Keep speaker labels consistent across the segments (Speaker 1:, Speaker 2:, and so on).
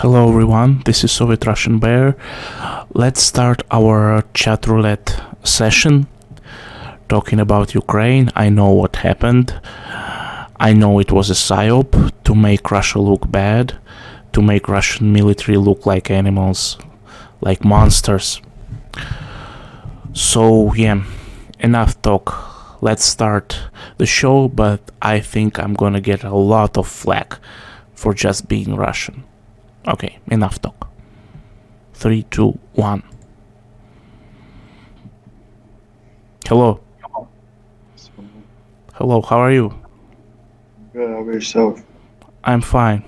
Speaker 1: Hello everyone, this is Soviet Russian Bear. Let's start our Chatroulette session talking about Ukraine. I know what happened. I know it was a psyop to make Russia look bad, to make Russian military look like animals, like monsters. So yeah, enough talk. Let's start the show, but I think I'm gonna get a lot of flack for just being Russian. Okay, enough talk. 3, 2, 1. Hello. Hello, how are you?
Speaker 2: Good, how about yourself?
Speaker 1: I'm fine.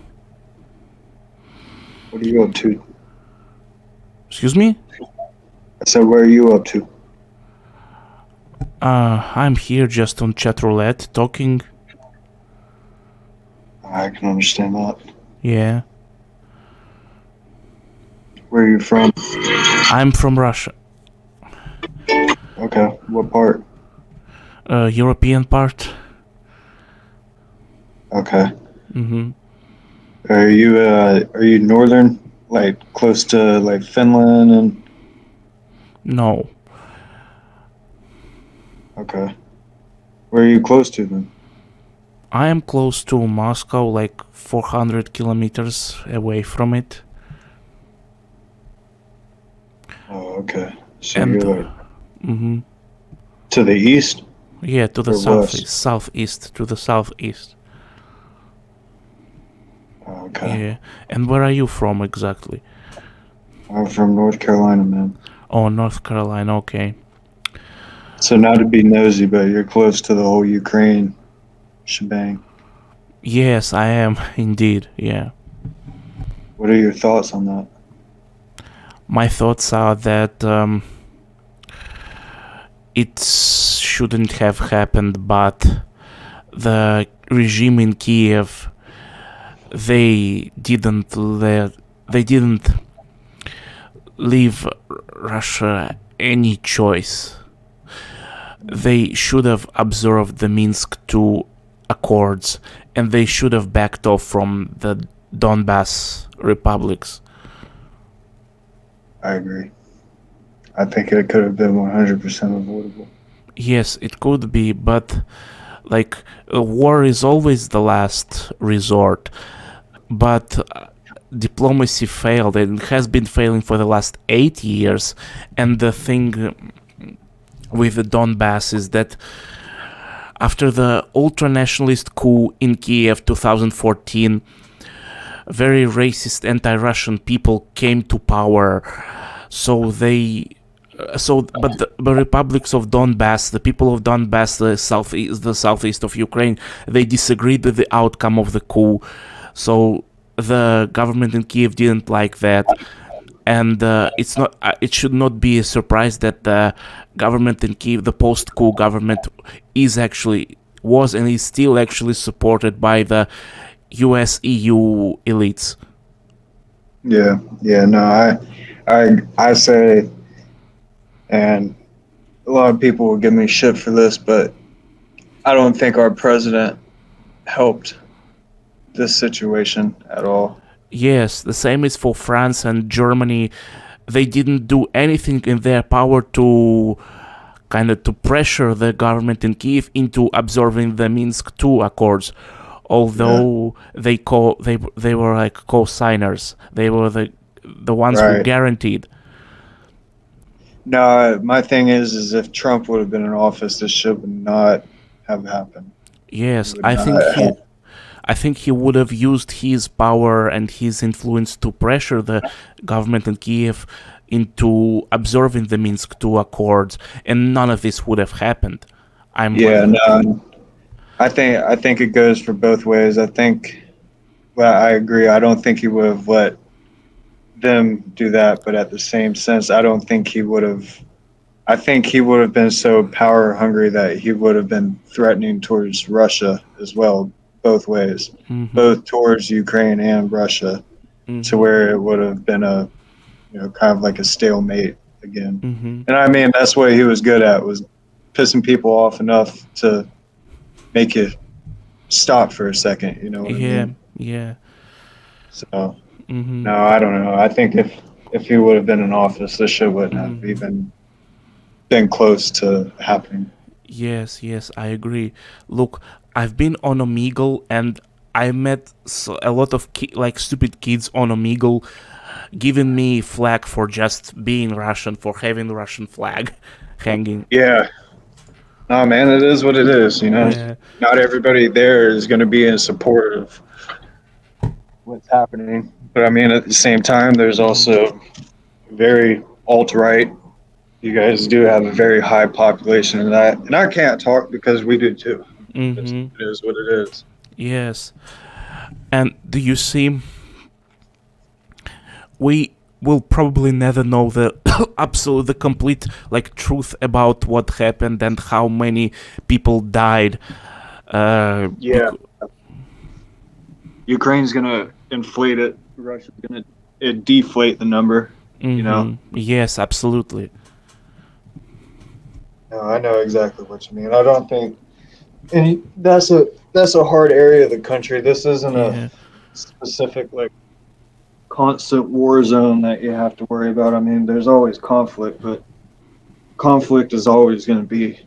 Speaker 2: What are you up to?
Speaker 1: Excuse me?
Speaker 2: I said, where are you up to?
Speaker 1: I'm here just on Chatroulette talking.
Speaker 2: I can understand that.
Speaker 1: Yeah.
Speaker 2: Where are you from?
Speaker 1: I'm from Russia.
Speaker 2: Okay, what part?
Speaker 1: European part.
Speaker 2: Okay.
Speaker 1: Mm-hmm.
Speaker 2: Are you northern? Like close to like Finland and
Speaker 1: No.
Speaker 2: okay. Where are you close to then?
Speaker 1: I am close to Moscow, like 400 kilometers away from it.
Speaker 2: Oh, okay. So
Speaker 1: And,
Speaker 2: you're like
Speaker 1: mm-hmm.
Speaker 2: to the east
Speaker 1: Yeah, to the
Speaker 2: or west?
Speaker 1: southeast, to the southeast.
Speaker 2: Oh, okay.
Speaker 1: Yeah. And where are you from exactly?
Speaker 2: I'm from North Carolina, man.
Speaker 1: Oh, North Carolina, okay.
Speaker 2: So not to be nosy, but you're close to the whole Ukraine shebang.
Speaker 1: Yes, I am indeed, yeah.
Speaker 2: What are your thoughts on that?
Speaker 1: My thoughts are that it shouldn't have happened, but the regime in Kiev, they didn't leave Russia any choice. They should have observed the Minsk II Accords, and they should have backed off from the Donbass republics.
Speaker 2: I agree. I think it could have been 100% avoidable.
Speaker 1: Yes, it could be, but like war is always the last resort. But diplomacy failed, and it has been failing for the last 8 years. And the thing with the Donbass is that after the ultra-nationalist coup in Kiev 2014, very racist anti-Russian people came to power. So but the republics of Donbass, the people of Donbass, the southeast of Ukraine, they disagreed with the outcome of the coup. So the government in Kiev didn't like that, and it should not be a surprise that the government in Kiev, the post-coup government, was and is still actually supported by the US EU elites.
Speaker 2: Yeah, no, I say, and a lot of people will give me shit for this, but I don't think our president helped this situation at all.
Speaker 1: Yes, the same is for France and Germany. They didn't do anything in their power to pressure the government in Kiev into observing the Minsk II Accords, although they were like co-signers. They were the ones who
Speaker 2: Right.
Speaker 1: guaranteed.
Speaker 2: No, my thing is if Trump would have been in office, this shit would not have happened.
Speaker 1: Yes,
Speaker 2: It would not have.
Speaker 1: I think he would have used his power and his influence to pressure the government in Kiev into observing the Minsk II Accords, and none of this would have happened.
Speaker 2: Yeah, no, I think it goes for both ways. Well, I agree. I don't think he would have let them do that, but at the same sense, I don't think he would have. I think he would have been so power hungry that he would have been threatening towards Russia as well, both ways, both towards Ukraine and Russia, to where it would have been a, kind of like a stalemate again. And I mean, that's what he was good at, was pissing people off enough to make you stop for a second. You know what I mean?
Speaker 1: Yeah.
Speaker 2: So
Speaker 1: Mm-hmm.
Speaker 2: No, I don't know. I think if he would have been in office, this shit wouldn't have
Speaker 1: Mm-hmm.
Speaker 2: even been close to happening.
Speaker 1: Yes, yes, I agree. Look, I've been on Omegle and I met a lot of like stupid kids on Omegle giving me flag for just being Russian, for having the Russian flag hanging.
Speaker 2: Yeah. No, man, it is what it is. You know,
Speaker 1: Yeah.
Speaker 2: not everybody there is going to be in support of what's happening. But I mean, at the same time, there's
Speaker 1: Mm-hmm.
Speaker 2: also very alt right. You guys do have a very high population of that, and I can't talk because we do too.
Speaker 1: Mm-hmm.
Speaker 2: It is what it is.
Speaker 1: Yes. And do you see, we will probably never know the absolute, the complete like truth about what happened and how many people died. Uh,
Speaker 2: Yeah, Ukraine's gonna inflate it. Russia's gonna deflate the number. You know.
Speaker 1: Yes, absolutely.
Speaker 2: No, I know exactly what you mean. I don't think, and that's a hard area of the country. This isn't a
Speaker 1: Yeah.
Speaker 2: specific like constant war zone that you have to worry about. I mean, there's always conflict, but conflict is always going to be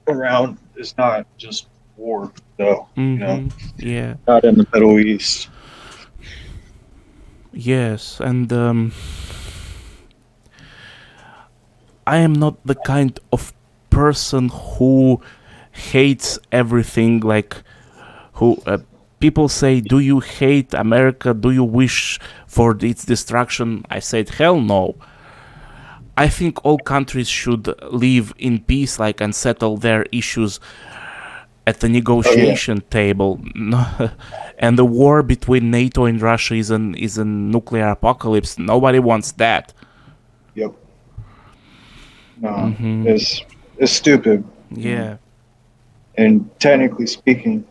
Speaker 2: around. It's not just war, though. You know,
Speaker 1: Yeah.
Speaker 2: not in the Middle East.
Speaker 1: Yes, and I am not the kind of person who hates everything. Like, who people say, "Do you hate America? Do you wish for its destruction?" I said, "Hell no." I think all countries should live in peace, like, and settle their issues at the
Speaker 2: Oh yeah.
Speaker 1: negotiation table. And the war between NATO and Russia is a nuclear apocalypse. Nobody wants that.
Speaker 2: Yep. No, it's stupid.
Speaker 1: Yeah.
Speaker 2: And technically speaking,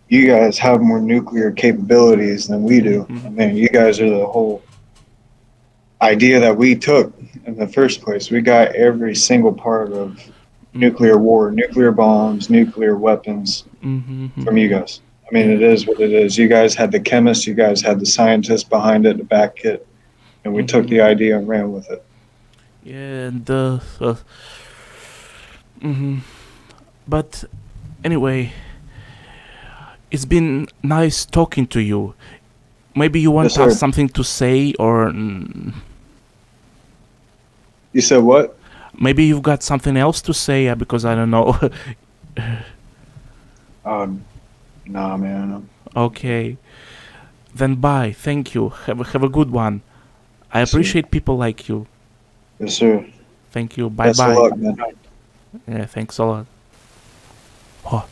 Speaker 2: you guys have more nuclear capabilities than we do. I mean, you guys are the whole idea that we took in the first place. We got every single part of nuclear war, nuclear bombs, nuclear weapons from you guys. I mean, it is what it is. You guys had the chemists, you guys had the scientists behind it to back it, and we took the idea and ran with it.
Speaker 1: Yeah, and but anyway, it's been nice talking to you. Maybe you want
Speaker 2: Yes,
Speaker 1: to have
Speaker 2: sir.
Speaker 1: something to say, or
Speaker 2: You said what?
Speaker 1: maybe you've got something else to say, because I don't know.
Speaker 2: Nah, man.
Speaker 1: Okay, then bye. Thank you. Have a good one. I
Speaker 2: Yes, sir.
Speaker 1: appreciate people like you.
Speaker 2: Yes, sir.
Speaker 1: Thank you. Bye
Speaker 2: Best of
Speaker 1: bye.
Speaker 2: luck, man.
Speaker 1: Yeah, thanks a lot. Oh,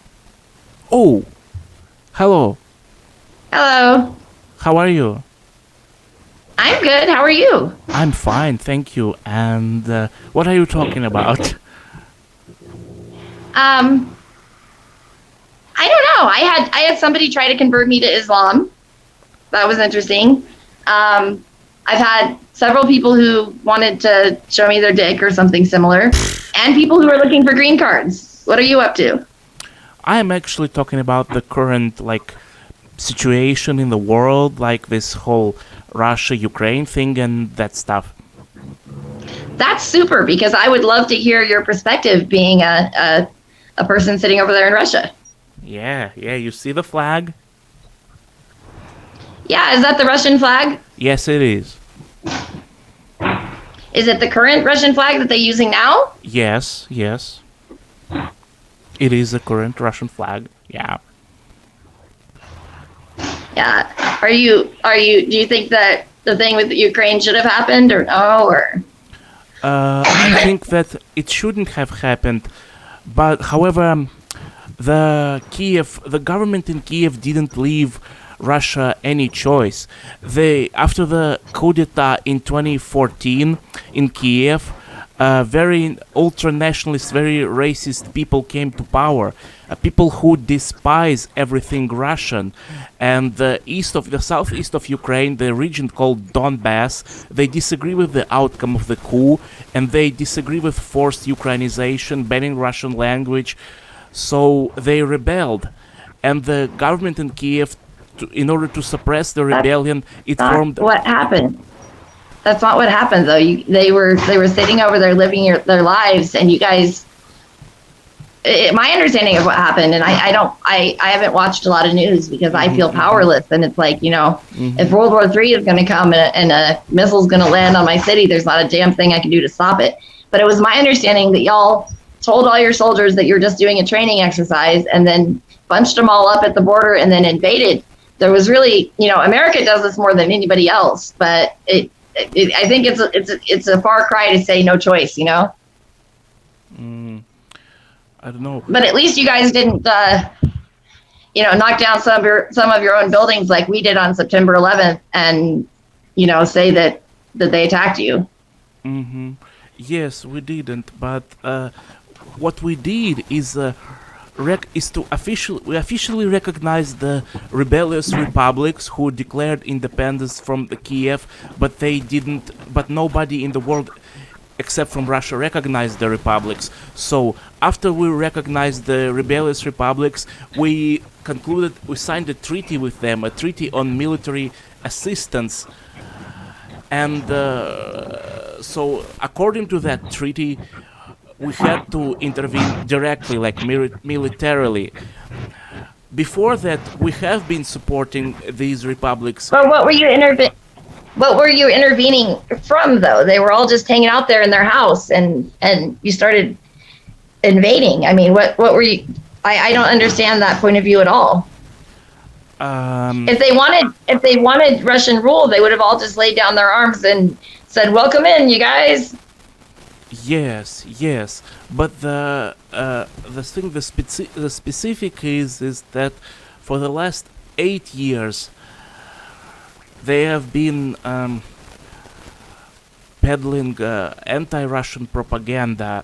Speaker 1: oh, hello.
Speaker 3: Hello.
Speaker 1: How are you?
Speaker 3: I'm good. How are you?
Speaker 1: I'm fine, thank you. And what are you talking about?
Speaker 3: I don't know. I had somebody try to convert me to Islam. That was interesting. I've had several people who wanted to show me their dick or something similar, and people who are looking for green cards. What are you up to?
Speaker 1: I'm actually talking about the current like situation in the world, like this whole Russia-Ukraine thing and that stuff.
Speaker 3: That's super because I would love to hear your perspective being a person sitting over there in Russia.
Speaker 1: Yeah, you see the flag?
Speaker 3: Yeah, is that the Russian flag?
Speaker 1: Yes, it is.
Speaker 3: Is it the current Russian flag that they're using now?
Speaker 1: Yes. It is the current Russian flag. Yeah.
Speaker 3: Yeah. Do you think that the thing with Ukraine should have happened or no? Or
Speaker 1: I think that it shouldn't have happened, but however, the government in Kiev didn't leave Russia any choice. After the coup d'état in 2014 in Kiev, very ultra-nationalist, very racist people came to power. People who despise everything Russian. And the southeast of Ukraine, the region called Donbass, they disagree with the outcome of the coup, and they disagree with forced Ukrainization, banning Russian language. So they rebelled, and the government in Kiev in order to suppress the
Speaker 3: That's
Speaker 1: rebellion, it
Speaker 3: not
Speaker 1: formed.
Speaker 3: what happened. That's not what happened, though. They were sitting over there living their lives, and you guys. My understanding of what happened, and I haven't watched a lot of news because I feel powerless, and it's like, if World War III is going to come and a missile's going to land on my city, there's not a damn thing I can do to stop it. But it was my understanding that y'all told all your soldiers that you're just doing a training exercise, and then bunched them all up at the border and then invaded. There was really, America does this more than anybody else, but I think it's a far cry to say no choice,
Speaker 1: I don't know.
Speaker 3: But at least you guys didn't, knock down some of your own buildings like we did on September 11th, and say that they attacked you.
Speaker 1: Yes, we didn't. But what we did is to officially recognize the rebellious republics who declared independence from the Kiev, but they didn't. But nobody in the world, except from Russia, recognized the republics. So after we recognized the rebellious republics, we signed a treaty with them, a treaty on military assistance. And so according to that treaty, we had to intervene directly, like militarily. Before that, we have been supporting these republics.
Speaker 3: But what were you intervening from, though? They were all just hanging out there in their house, and you started invading. I mean, what were you? I don't understand that point of view at all. If they wanted Russian rule, they would have all just laid down their arms and said, "Welcome in, you guys."
Speaker 1: Yes, but the specific is that for the last 8 years they have been peddling anti-Russian propaganda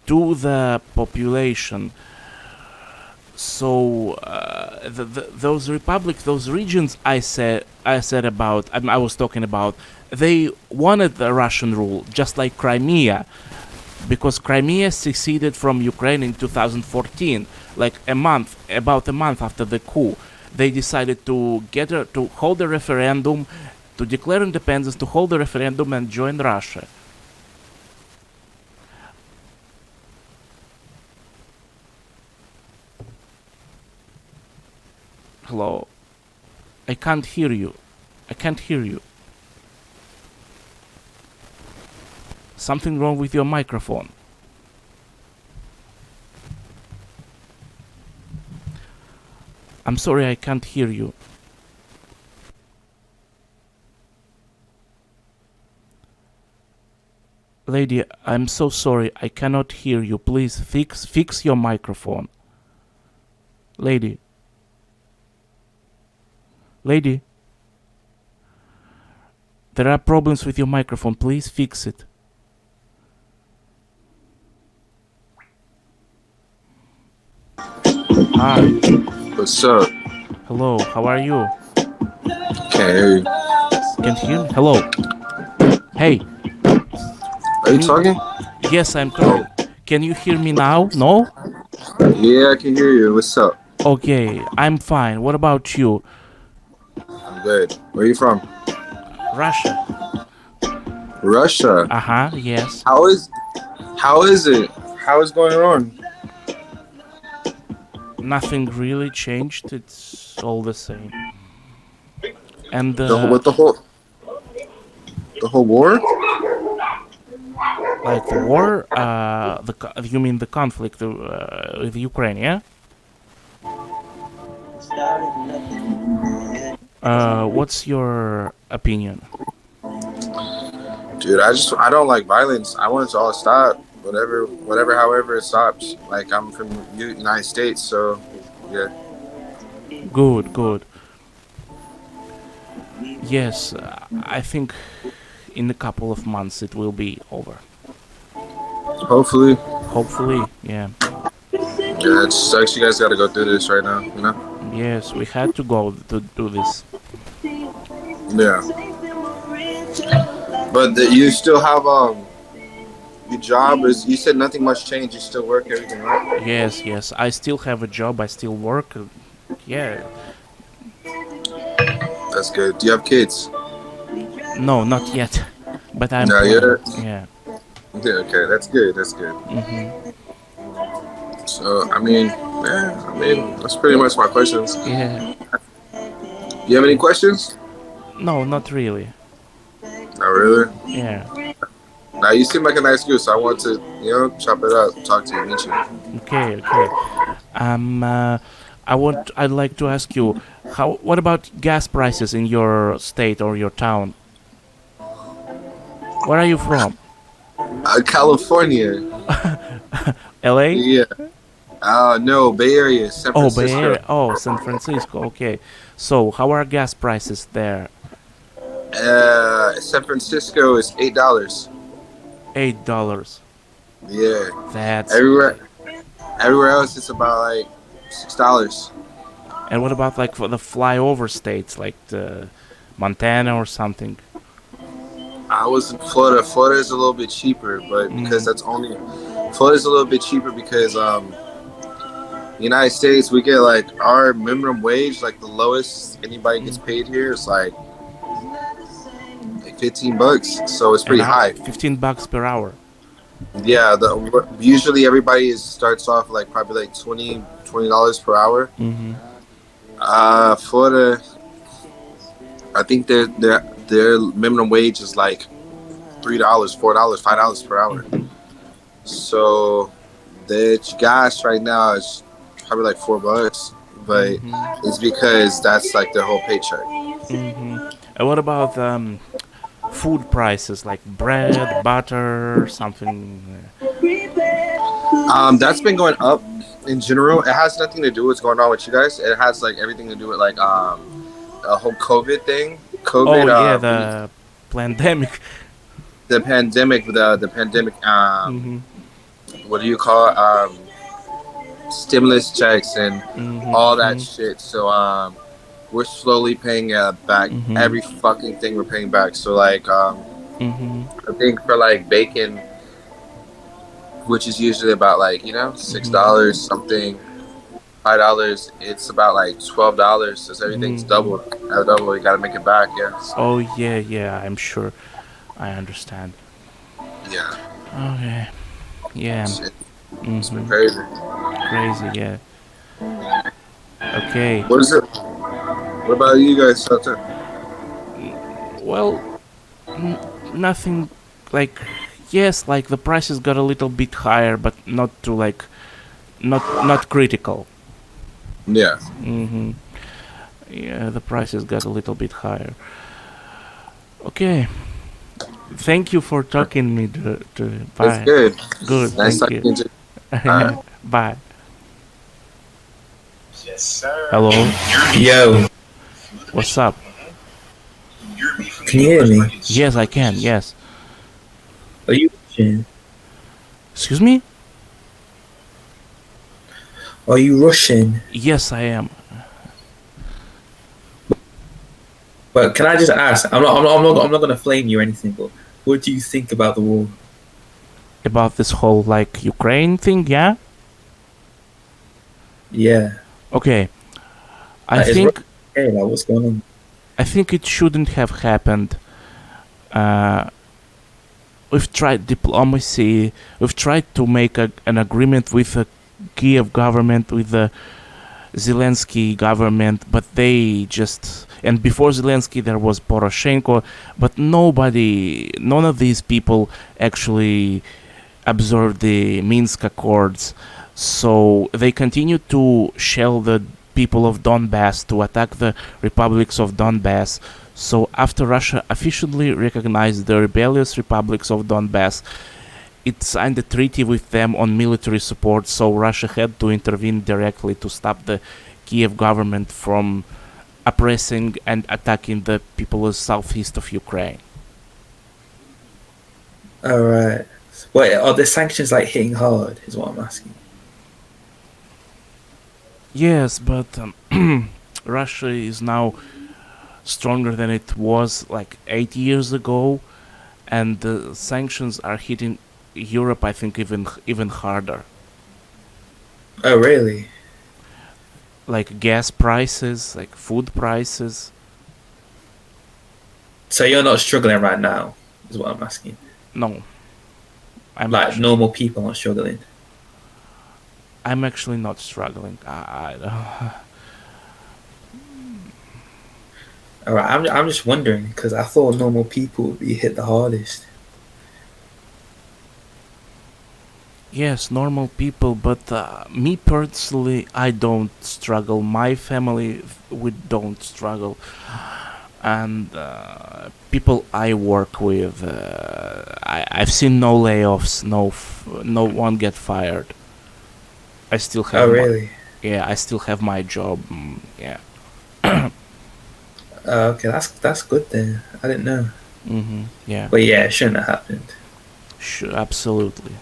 Speaker 1: to the population. So those republics, those regions I was talking about, they wanted the Russian rule, just like Crimea, because Crimea seceded from Ukraine in 2014, like about a month after the coup. They decided to hold a referendum, to declare independence, to hold a referendum and join Russia. Hello? I can't hear you. Something wrong with your microphone. I'm sorry, I can't hear you. Lady, I'm so sorry, I cannot hear you. Please fix your microphone. Lady, there are problems with your microphone. Please fix it. Hi.
Speaker 4: What's up?
Speaker 1: Hello, how are you?
Speaker 4: Can't hear you.
Speaker 1: Can't hear me? Hello. Hey.
Speaker 4: Are you talking?
Speaker 1: Yes, I'm talking. Can you hear me now? No?
Speaker 4: Yeah, I can hear you. What's up?
Speaker 1: Okay, I'm fine. What about you?
Speaker 4: I'm good. Where are you from?
Speaker 1: Russia.
Speaker 4: Russia.
Speaker 1: Yes.
Speaker 4: How is it? How is going on?
Speaker 1: Nothing really changed. It's all the same. And
Speaker 4: The whole war?
Speaker 1: Like the war? You mean the conflict with Ukraine? Yeah. What's your opinion?
Speaker 4: Dude, I don't like violence. I want it to all stop. However it stops. Like, I'm from the United States, so yeah.
Speaker 1: Good. Yes, I think in a couple of months it will be over.
Speaker 4: Hopefully,
Speaker 1: yeah.
Speaker 4: Yeah, it sucks you guys gotta go through this right now, you know?
Speaker 1: Yes, we had to go to do this.
Speaker 4: Yeah. But you still have your job is, you said nothing much changed, you still work, everything, right?
Speaker 1: Yes, I still have a job, I still work. Yeah.
Speaker 4: That's good. Do you have kids?
Speaker 1: No, not yet, but I'm
Speaker 4: No,
Speaker 1: planning.
Speaker 4: yeah.
Speaker 1: Yeah.
Speaker 4: Yeah, okay, that's good. That's good.
Speaker 1: Mhm.
Speaker 4: So, I mean, that's pretty much my questions.
Speaker 1: Yeah.
Speaker 4: You have any questions?
Speaker 1: No, not really.
Speaker 4: Not really.
Speaker 1: Yeah.
Speaker 4: Now you seem like a nice dude, so I want to, chop it up, talk to you, meet you.
Speaker 1: Okay. Okay. Um. I'd like to ask you, how? What about gas prices in your state or your town? Where are you from?
Speaker 4: California.
Speaker 1: L.A.
Speaker 4: Yeah. No, Bay Area, San
Speaker 1: Oh, Bay
Speaker 4: Francisco.
Speaker 1: Area. Oh, San Francisco. Okay. So, how are gas prices there?
Speaker 4: San Francisco is $8.
Speaker 1: $8.
Speaker 4: Yeah.
Speaker 1: That's.
Speaker 4: Everywhere else it's about like $6.
Speaker 1: And what about like for the flyover states, like the Montana or something?
Speaker 4: I was in Florida. Florida is a little bit cheaper, but because Florida's a little bit cheaper because United States we get like our minimum wage, like the lowest anybody gets paid here is like $15, so it's pretty high.
Speaker 1: $15 per hour.
Speaker 4: Yeah, usually everybody starts off like probably like $20 per hour.
Speaker 1: Mm-hmm.
Speaker 4: Florida, I think their minimum wage is like $3, $4, $5 per hour. So the gas right now is probably like $4, but it's because that's like their whole paycheck.
Speaker 1: Mm-hmm. And what about food prices, like bread, butter, something?
Speaker 4: That's been going up in general. It has nothing to do with what's going on with you guys. It has like everything to do with like a whole COVID thing. COVID.
Speaker 1: Oh yeah, the pandemic.
Speaker 4: The pandemic. The pandemic. What do you call it? Stimulus checks and all that shit. So we're slowly paying back every fucking thing we're paying back. So like I think for like bacon, which is usually about like $6 something, $5, it's about like $12. So everything's double. You gotta make it back. Yeah.
Speaker 1: Oh yeah, I'm sure. I understand.
Speaker 4: Yeah.
Speaker 1: Okay. Yeah.
Speaker 4: It's been crazy.
Speaker 1: Crazy, yeah. Okay.
Speaker 4: What is it? What about you guys, Shelter?
Speaker 1: Well, nothing like. Yes, like the prices got a little bit higher, but not to like, not critical.
Speaker 4: Yeah.
Speaker 1: Yeah, the prices got a little bit higher. Okay. Thank you for talking me to bye.
Speaker 4: It's good.
Speaker 1: Good,
Speaker 4: Nice
Speaker 1: thank you.
Speaker 4: talking to you.
Speaker 1: Bye.
Speaker 5: Yes, sir.
Speaker 1: Hello.
Speaker 6: Yo,
Speaker 1: What's up?
Speaker 6: can you hear me?
Speaker 1: Yes, I can. Yes.
Speaker 6: Are you Russian?
Speaker 1: Excuse me?
Speaker 6: Are you Russian?
Speaker 1: Yes, I am.
Speaker 6: But can I just ask? I'm not gonna flame you or anything. But what do you think about the war?
Speaker 1: About this whole like Ukraine thing, yeah?
Speaker 6: Yeah.
Speaker 1: Okay. I
Speaker 6: Like, is
Speaker 1: think
Speaker 6: Hey, like, what's going on?
Speaker 1: I think it shouldn't have happened. We've tried diplomacy. We've tried to make an agreement with the Kiev government, with the Zelensky government, but they just... And before Zelensky there was Poroshenko, but none of these people actually observed the Minsk Accords. So they continue to shell the people of Donbass, to attack the republics of Donbass. So after Russia officially recognized the rebellious republics of Donbass, it signed a treaty with them on military support, so Russia had to intervene directly to stop the Kiev government from oppressing and attacking the people of southeast of Ukraine.
Speaker 6: All right. Wait, are the sanctions like hitting hard? Is what I'm asking.
Speaker 1: Yes, but Russia is now stronger than it was like 8 years ago, and the sanctions are hitting Europe, I think, even harder.
Speaker 6: Oh, really?
Speaker 1: Like gas prices, like food prices.
Speaker 6: So you're not struggling right now, is what I'm asking.
Speaker 1: No, I'm
Speaker 6: Like
Speaker 1: actually,
Speaker 6: normal people aren't struggling.
Speaker 1: I'm actually not struggling.
Speaker 6: All right, I'm just wondering because I thought normal people would be hit the hardest.
Speaker 1: Yes, normal people, but me personally, I don't struggle. My family, we don't struggle, and people I work with, I've seen no layoffs, no one get fired. I still have
Speaker 6: Oh really?
Speaker 1: I still have my job. Yeah.
Speaker 6: Okay, that's good then. I didn't know.
Speaker 1: Yeah.
Speaker 6: But yeah, it shouldn't have happened.
Speaker 1: Sure, absolutely.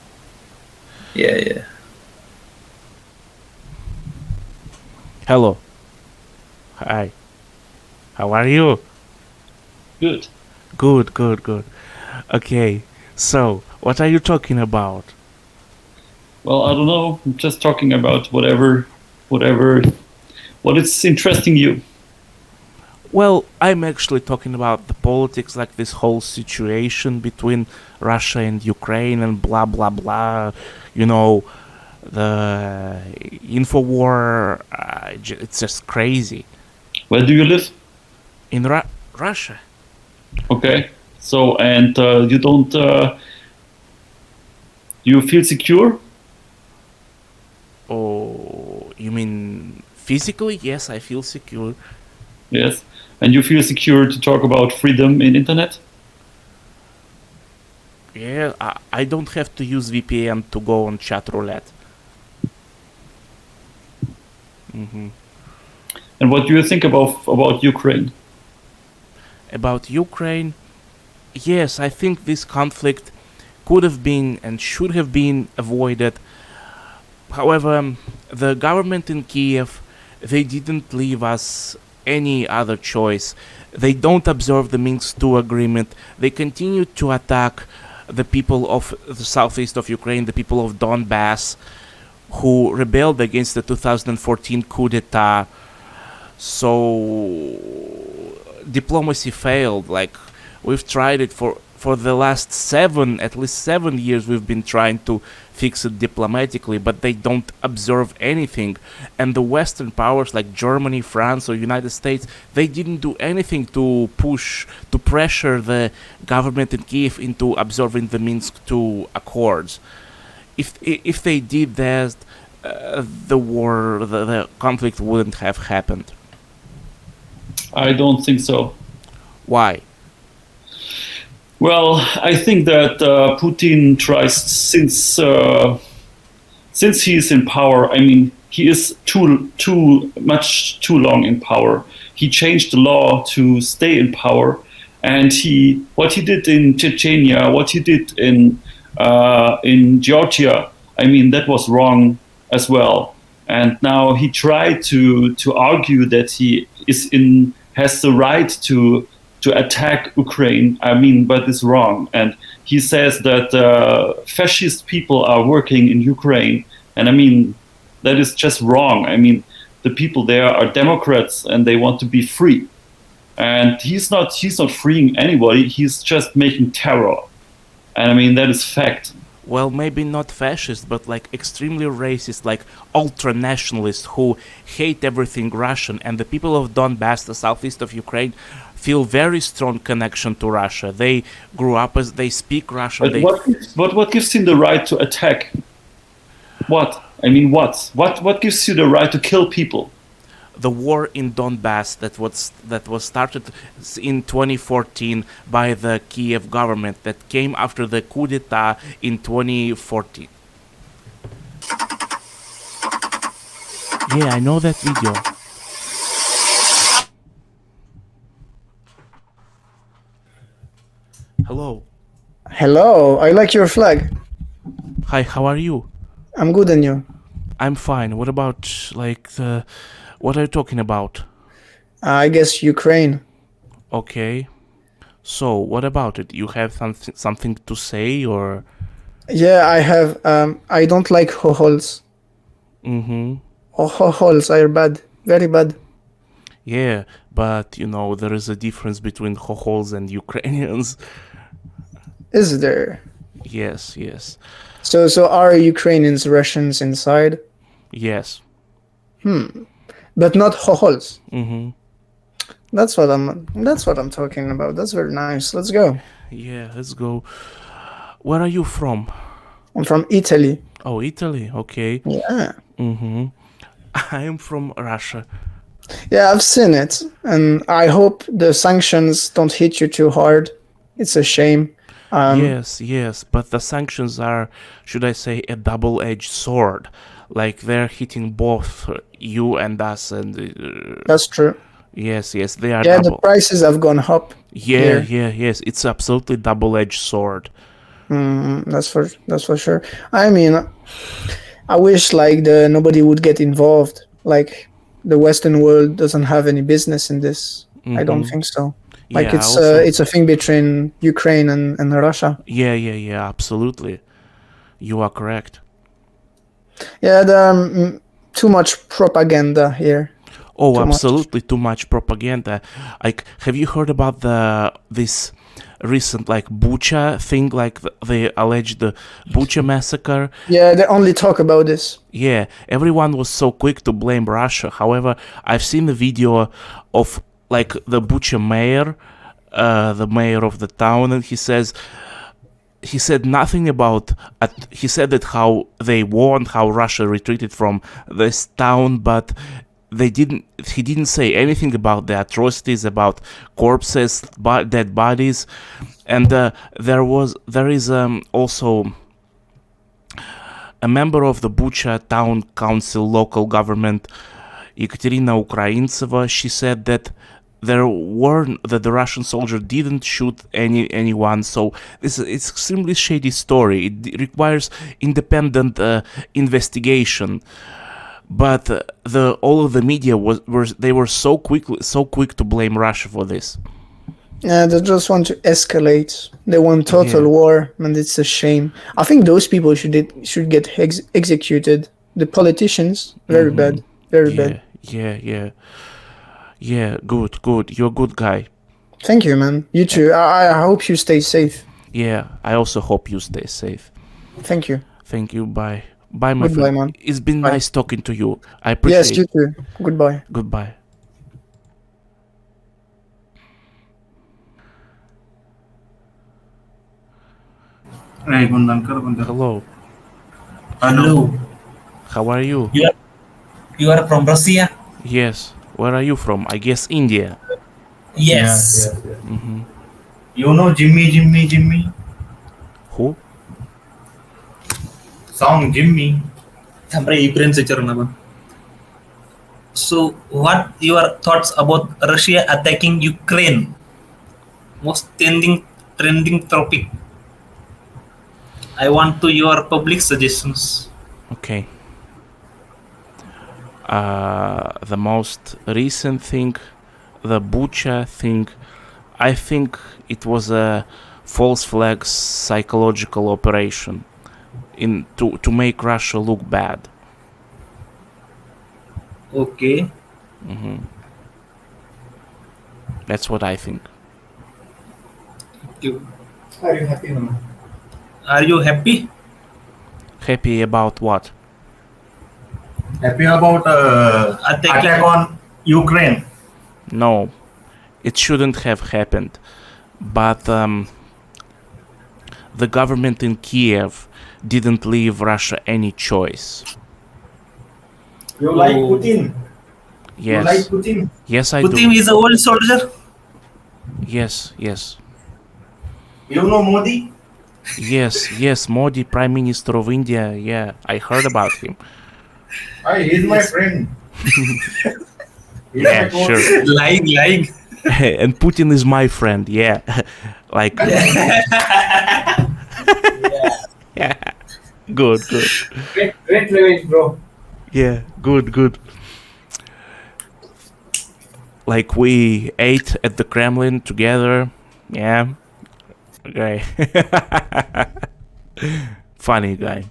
Speaker 6: Yeah.
Speaker 1: Hello. Hi. How are you?
Speaker 5: Good.
Speaker 1: Good. Okay. So, what are you talking about?
Speaker 5: Well, I don't know. I'm just talking about whatever, what is interesting you.
Speaker 1: Well, I'm actually talking about the politics, like this whole situation between Russia and Ukraine and blah blah blah. You know, the info war. It's just crazy.
Speaker 5: Where do you live?
Speaker 1: In Russia.
Speaker 5: Okay. So, and you don't, you feel secure?
Speaker 1: Oh, you mean physically? Yes, I feel secure.
Speaker 5: Yes. And you feel secure to talk about freedom in internet?
Speaker 1: Yeah, I don't have to use VPN to go on Chatroulette.
Speaker 5: And what do you think about Ukraine?
Speaker 1: About Ukraine, yes, I think this conflict could have been and should have been avoided. However, the government in Kiev, they didn't leave us any other choice. They don't observe the Minsk II agreement. They continue to attack the people of the southeast of Ukraine, the people of Donbass, who rebelled against the 2014 coup d'etat. So diplomacy failed. Like, we've tried it for the last at least 7 years. We've been trying to fix it diplomatically, but they don't observe anything. And the Western powers like Germany, France, or United States, they didn't do anything to pressure the government in Kiev into observing the Minsk II accords. If they did that, the conflict wouldn't have happened.
Speaker 5: I don't think so.
Speaker 1: Why?
Speaker 5: Well, I think that Putin tries since he is in power. I mean, he is too long in power. He changed the law to stay in power, and what he did in Chechnya, what he did in Georgia, I mean, that was wrong as well. And now he tried to argue that he has the right to attack Ukraine. I mean, but it's wrong. And he says that fascist people are working in Ukraine. And I mean, that is just wrong. I mean, the people there are Democrats and they want to be free. And he's not freeing anybody. He's just making terror. And I mean, that is fact.
Speaker 1: Well, maybe not fascist, but like extremely racist, like ultra-nationalists who hate everything Russian. And the people of Donbass, the southeast of Ukraine, feel very strong connection to Russia. They grew up as they speak Russian.
Speaker 5: But what gives him the right to attack? What? I mean, what? What gives you the right to kill people?
Speaker 1: The war in Donbass that was started in 2014 by the Kiev government, that came after the coup d'etat in 2014. Yeah, I know that video. Hello.
Speaker 7: Hello, I like your flag.
Speaker 1: Hi, how are you?
Speaker 7: I'm good, and you?
Speaker 1: I'm fine. What about, like, what are you talking about?
Speaker 7: I guess Ukraine.
Speaker 1: Okay. So, what about it? You have something to say, or?
Speaker 7: Yeah, I have. I don't like holes.
Speaker 1: Mm-hmm.
Speaker 7: Holes are bad, very bad.
Speaker 1: Yeah, but there is a difference between Hohols and Ukrainians.
Speaker 7: Is there?
Speaker 1: Yes, yes,
Speaker 7: So are Ukrainians Russians inside?
Speaker 1: yes.
Speaker 7: But not Hohols.
Speaker 1: Mm-hmm.
Speaker 7: That's what I'm talking about. That's very nice. Let's go.
Speaker 1: Yeah, let's go. Where are you from?
Speaker 7: I'm from Italy.
Speaker 1: Oh, Italy. Okay.
Speaker 7: Yeah.
Speaker 1: Mm-hmm. I am from Russia.
Speaker 7: Yeah, I've seen it, and I hope the sanctions don't hit you too hard. It's a shame.
Speaker 1: Yes, but the sanctions are, should I say, a double-edged sword. Like they're hitting both you and us, and
Speaker 7: That's true.
Speaker 1: yes, they are
Speaker 7: Yeah, the
Speaker 1: double.
Speaker 7: prices have gone up.
Speaker 1: Yes, it's absolutely double-edged sword.
Speaker 7: That's for sure. I mean, I wish nobody would get involved. Like the Western world doesn't have any business in this. I don't think so. Like
Speaker 1: Yeah,
Speaker 7: it's a thing between Ukraine and Russia.
Speaker 1: Yeah, absolutely. You are correct.
Speaker 7: Yeah, too much propaganda here.
Speaker 1: Oh,
Speaker 7: Too much.
Speaker 1: absolutely, too much propaganda. Like, have you heard about this recent Bucha thing, the alleged Bucha massacre?
Speaker 7: Yeah, they only talk about this.
Speaker 1: Yeah, everyone was so quick to blame Russia. However, I've seen the video of the Bucha mayor, the mayor of the town, and he said nothing about. He said that how they won, how Russia retreated from this town, but he didn't say anything about the atrocities, about corpses, dead bodies, and there is also a member of the Bucha town council local government, Ekaterina Ukraintseva. She said that the Russian soldier didn't shoot anyone. So it's extremely shady story. It requires independent investigation. But all of the media were so quick to blame Russia for this.
Speaker 7: Yeah, they just want to escalate. They want total war, and it's a shame. I think those people should get executed. The politicians, very bad, very bad.
Speaker 1: Yeah, good. You're a good guy.
Speaker 7: Thank you, man. You too. I hope you stay safe.
Speaker 1: Yeah, I also hope you stay safe.
Speaker 7: Thank you.
Speaker 1: Thank you. Bye. Bye, my
Speaker 7: Goodbye,
Speaker 1: friend.
Speaker 7: man.
Speaker 1: It's been
Speaker 7: Bye.
Speaker 1: nice talking to you. I appreciate
Speaker 7: Yes, you too. Goodbye.
Speaker 1: Goodbye. Hello.
Speaker 8: Hello.
Speaker 1: How are you?
Speaker 8: You are from Russia?
Speaker 1: Yes. Where are you from? I guess India.
Speaker 8: Yes.
Speaker 1: Mm-hmm.
Speaker 8: You know Jimmy?
Speaker 1: Who?
Speaker 8: Song Jimmy. Ukraine So, what your thoughts about Russia attacking Ukraine? Most trending topic. I want to your public suggestions.
Speaker 1: Okay. The most recent thing, the Bucha thing, I think it was a false flag psychological operation to make Russia look bad.
Speaker 8: Okay.
Speaker 1: Mm-hmm. That's what I think.
Speaker 8: Are you happy now? Are you happy?
Speaker 1: Happy about what?
Speaker 8: Happy about attack on Ukraine.
Speaker 1: No, it shouldn't have happened. But the government in Kiev didn't leave Russia any choice.
Speaker 8: You like Putin?
Speaker 1: Yes.
Speaker 8: You like Putin?
Speaker 1: Yes, I
Speaker 8: Putin
Speaker 1: do.
Speaker 8: is an old soldier.
Speaker 1: Yes.
Speaker 8: You know Modi?
Speaker 1: Yes, Modi, Prime Minister of India. Yeah, I heard about him.
Speaker 8: He's my friend.
Speaker 1: Yeah, sure.
Speaker 8: Lying.
Speaker 1: And Putin is my friend. Yeah, like. Yeah. Good.
Speaker 8: Great revenge, bro.
Speaker 1: Yeah, good. Like we ate at the Kremlin together. Yeah. Okay. Funny guy.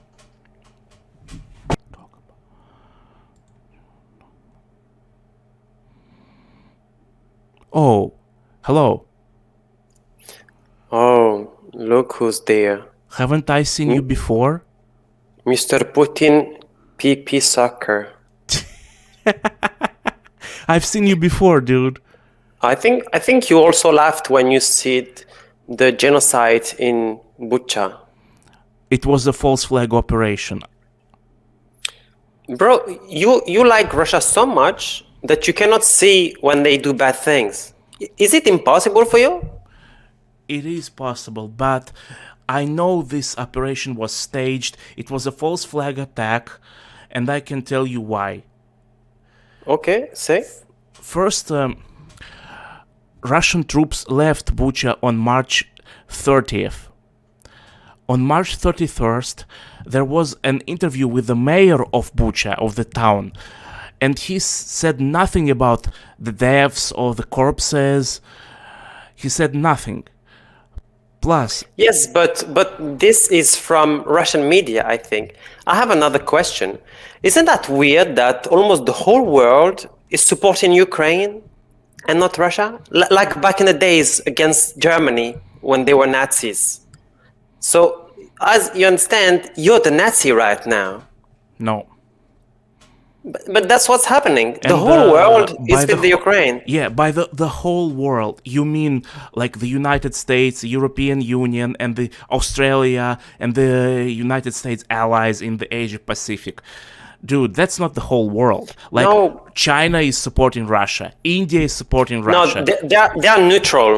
Speaker 1: Oh, hello.
Speaker 9: Oh, look who's there.
Speaker 1: Haven't I seen you before?
Speaker 9: Mr. Putin, PP sucker.
Speaker 1: I've seen you before, dude.
Speaker 9: I think you also laughed when you see the genocide in Bucha.
Speaker 1: It was a false flag operation.
Speaker 9: Bro, you like Russia so much that you cannot see when they do bad things. Is it impossible for you?
Speaker 1: It is possible, but I know this operation was staged. It was a false flag attack, and I can tell you why.
Speaker 9: Okay, say.
Speaker 1: First, Russian troops left Bucha on March 30th. On March 31st, there was an interview with the mayor of Bucha, of the town, and he said nothing about the deaths or the corpses. He said nothing. Plus,
Speaker 9: Yes, but this is from Russian media, I think. I have another question. Isn't that weird that almost the whole world is supporting Ukraine and not Russia? Like back in the days against Germany when they were Nazis. So, as you understand, you're the Nazi right now.
Speaker 1: no.
Speaker 9: But that's what's happening. The
Speaker 1: And,
Speaker 9: whole world
Speaker 1: by
Speaker 9: is with the Ukraine.
Speaker 1: Yeah, by the whole world, you mean like the United States, the European Union, and the Australia, and the United States allies in the Asia Pacific. Dude, that's not the whole world. Like,
Speaker 9: No.
Speaker 1: China is supporting Russia. India is supporting
Speaker 9: No,
Speaker 1: Russia.
Speaker 9: they are neutral.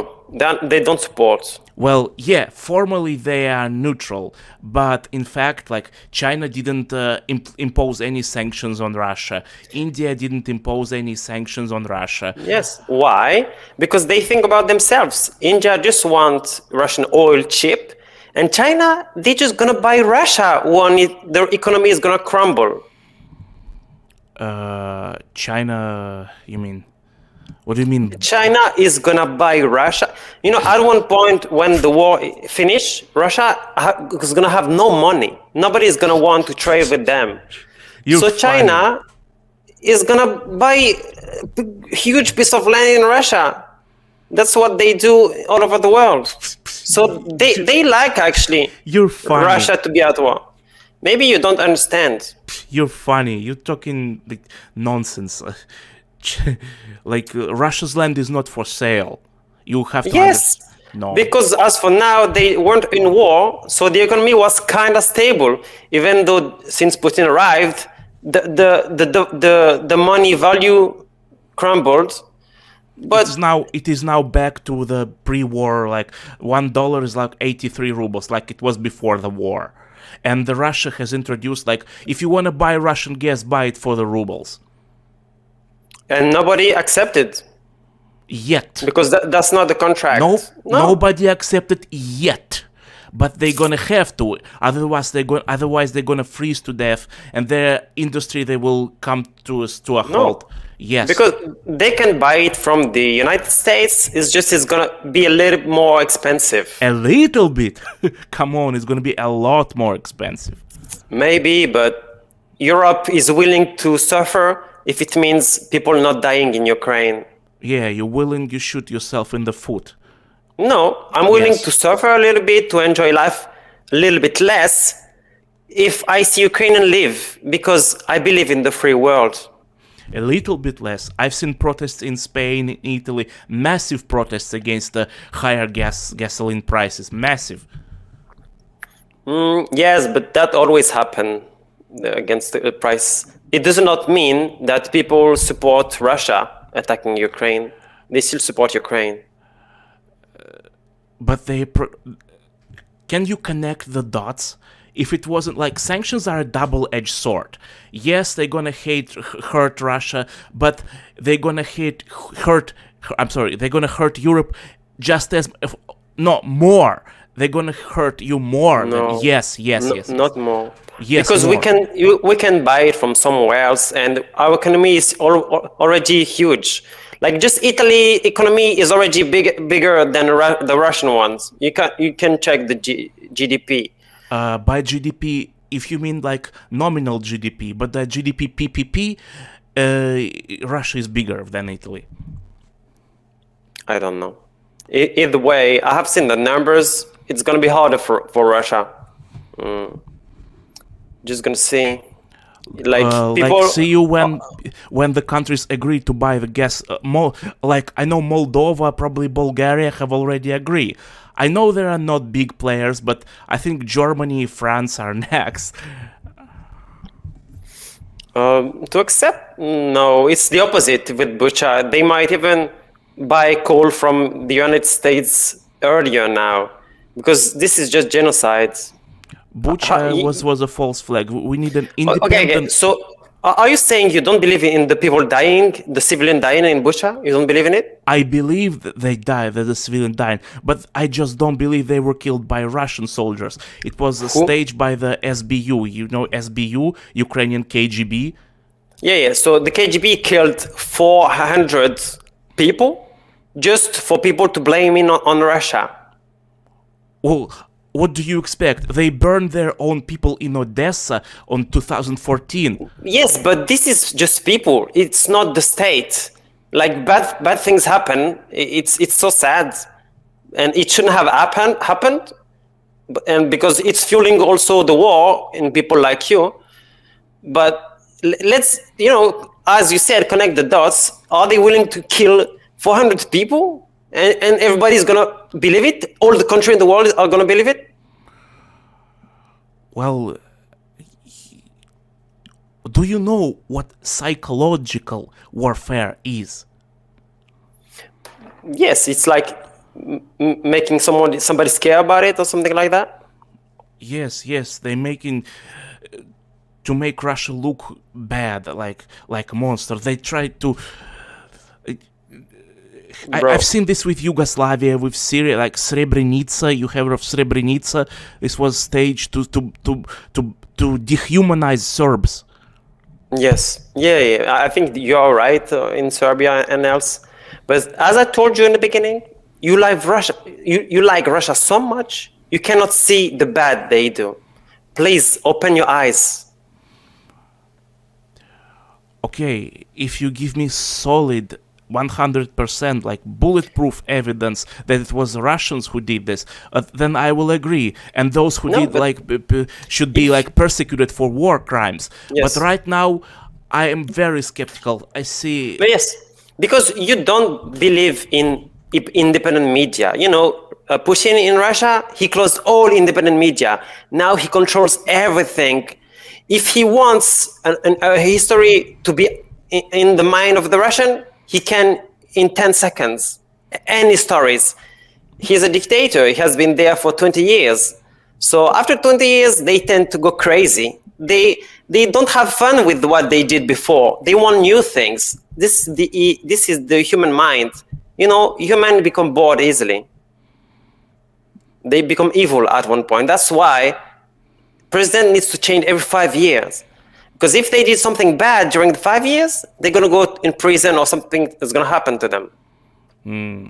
Speaker 9: They don't support.
Speaker 1: Well, yeah, formally they are neutral, but in fact, like, China didn't impose any sanctions on Russia. India didn't impose any sanctions on Russia.
Speaker 9: Yes. Why? Because they think about themselves. India just wants Russian oil cheap, and China, they're just gonna buy Russia when their economy is gonna crumble.
Speaker 1: China, you mean? What do you mean?
Speaker 9: China is gonna buy Russia. You know, at one point when the war finish, Russia is gonna have no money. Nobody is gonna want to trade with them.
Speaker 1: You're
Speaker 9: So
Speaker 1: funny.
Speaker 9: China is gonna buy a huge piece of land in Russia. That's what they do all over the world. So they like actually
Speaker 1: You're funny.
Speaker 9: Russia to be at war. Maybe you don't understand.
Speaker 1: You're funny. You're talking like nonsense. Like, Russia's land is not for sale. You have to
Speaker 9: Yes,
Speaker 1: No.
Speaker 9: because as for now, they weren't in war, so the economy was kind of stable. Even though since Putin arrived, the money value crumbled. But
Speaker 1: it is now back to the pre-war, like $1 is like 83 rubles, like it was before the war. And the Russia has introduced, like, if you want to buy Russian gas, buy it for the rubles.
Speaker 9: and nobody accepted
Speaker 1: Yet.
Speaker 9: because that's not the contract.
Speaker 1: No,
Speaker 9: No.
Speaker 1: nobody accepted yet. But they're gonna have to. Otherwise they're gonna freeze to death, and their industry they will come to a halt. Yes.
Speaker 9: Because they can buy it from the United States. It's gonna be a little more expensive.
Speaker 1: A little bit. Come on, it's gonna be a lot more expensive.
Speaker 9: Maybe, but Europe is willing to suffer if it means people not dying in Ukraine.
Speaker 1: Yeah, you're willing you shoot yourself in the foot.
Speaker 9: No, I'm willing
Speaker 1: Yes.
Speaker 9: to suffer a little bit, to enjoy life a little bit less if I see Ukrainian live, because I believe in the free world.
Speaker 1: A little bit less. I've seen protests in Spain, in Italy, massive protests against the higher gasoline prices. Massive.
Speaker 9: Yes, but that always happen against the price. It does not mean that people support Russia attacking Ukraine. They still support Ukraine.
Speaker 1: But can you connect the dots? If it wasn't like, sanctions are a double-edged sword. Yes, they're gonna hurt Russia, but they're gonna they're gonna hurt Europe just as more. They're gonna hurt you more.
Speaker 9: No.
Speaker 1: Yes.
Speaker 9: Not more.
Speaker 1: Yes,
Speaker 9: because
Speaker 1: more.
Speaker 9: we can buy it from somewhere else, and our economy is already huge. Like just Italy economy is already bigger than the Russian ones. You can check the GDP.
Speaker 1: By GDP, if you mean like nominal GDP, but the GDP PPP, Russia is bigger than Italy.
Speaker 9: I don't know. Either way, I have seen the numbers. It's going to be harder for Russia. Just going to see. Like people,
Speaker 1: like see you when the countries agree to buy the gas. Like I know Moldova, probably Bulgaria have already agreed. I know there are not big players, but I think Germany, France are next.
Speaker 9: To accept? No, it's the opposite with Bucha. They might even buy coal from the United States earlier now, because this is just genocide.
Speaker 1: Bucha was a false flag. We need an independent...
Speaker 9: Okay. So, are you saying you don't believe in the people dying, the civilian dying in Bucha? You don't believe in it?
Speaker 1: I believe that they died, that the civilian died, but I just don't believe they were killed by Russian soldiers. It was staged by the SBU. You know SBU, Ukrainian KGB?
Speaker 9: Yeah. So the KGB killed 400 people just for people to blame it on Russia.
Speaker 1: Well, what do you expect? They burned their own people in Odessa on 2014.
Speaker 9: Yes, but this is just people. It's not the state. Like bad things happen. It's so sad, and it shouldn't have happened. And because it's fueling also the war in people like you. But let's, as you said, connect the dots. Are they willing to kill 400 people? And everybody's gonna believe it? All the country in the world are gonna believe it?
Speaker 1: Well, do you know what psychological warfare is?
Speaker 9: Yes, it's like making somebody scared about it or something like that.
Speaker 1: Yes, they're making to make Russia look bad, like a monster. They try to. I've seen this with Yugoslavia, with Syria, like Srebrenica. You have heard of Srebrenica? This was staged to dehumanize Serbs.
Speaker 9: Yes, yeah. I think you're right in Serbia and else. But as I told you in the beginning, you like Russia. You like Russia so much you cannot see the bad they do. Please open your eyes.
Speaker 1: Okay, if you give me solid 100% like bulletproof evidence that it was Russians who did this, then I will agree, and those who should be like persecuted for war crimes. Yes. But right now I am very skeptical. I see.
Speaker 9: But yes, because you don't believe in independent media. Putin in Russia, he closed all independent media. Now he controls everything. If he wants a history to be in the mind of the Russian, he can in 10 seconds. Any stories. He's a dictator. He has been there for 20 years. So after 20 years, they tend to go crazy. They don't have fun with what they did before. They want new things. This is the human mind. Humans become bored easily. They become evil at one point. That's why president needs to change every 5 years. Because if they did something bad during the 5 years, they're going to go in prison or something is going to happen to them.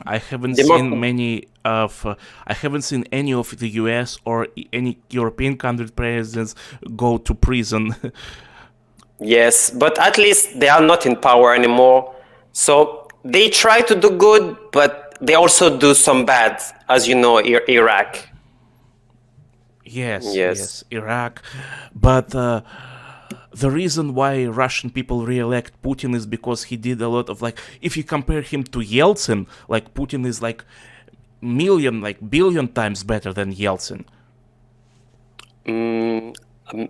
Speaker 1: I haven't seen I haven't seen any of the US or any European country presidents go to prison.
Speaker 9: Yes, but at least they are not in power anymore. So they try to do good, but they also do some bad, as you know, Iraq.
Speaker 1: Yes, Iraq. But the reason why Russian people re-elect Putin is because he did a lot of if you compare him to Yeltsin, Putin is billion times better than Yeltsin.